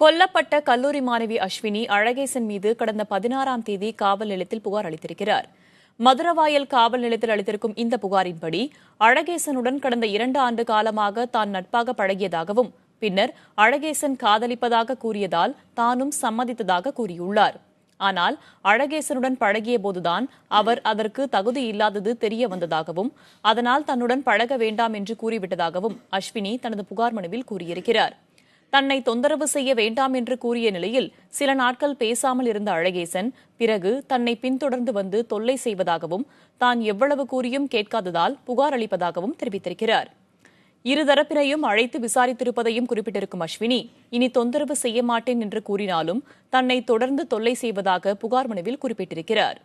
கொல்லப்பட்ட கல்லூரி மாணவி அஸ்வினி அழகேசன் மீது கடந்த 16ஆம் தேதி காவல் நிலையத்தில் புகார் அளித்திருக்கிறார். மதுரவாயல் காவல் நிலையத்தில் அளித்திருக்கும் இந்த புகாரின்படி அழகேசனுடன் கடந்த 2 ஆண்டு காலமாக தான் நட்பாக பழகியதாகவும் பின்னர் அழகேசன் காதலிப்பதாக கூறியதால் தானும் சம்மதித்ததாக கூறியுள்ளார். ஆனால் அழகேசனுடன் பழகியபோதுதான் அவர் அதற்கு தகுதி இல்லாதது தெரிய வந்ததாகவும் அதனால் தன்னுடன் பழக வேண்டாம் என்று கூறிவிட்டதாகவும் அஸ்வினி தனது புகார் மனுவில் கூறியிருக்கிறார். தன்னை தொந்தரவு செய்ய வேண்டாம் என்று கூறிய நிலையில் சில நாட்கள் பேசாமல் இருந்த அழகேசன் பிறகு தன்னை பின்தொடர்ந்து வந்து தொல்லை செய்வதாகவும் தான் எவ்வளவு கூறியும் கேட்காததால் புகார் அளிப்பதாகவும் தெரிவித்திருக்கிறார். இருதரப்பினையும் அழைத்து விசாரித்திருப்பதையும் குறிப்பிட்டிருக்கும் அஸ்வினி இனி தொந்தரவு செய்ய மாட்டேன் என்று கூறினாலும் தன்னை தொடர்ந்து தொல்லை செய்வதாக புகார் மனுவில் குறிப்பிட்டிருக்கிறார்.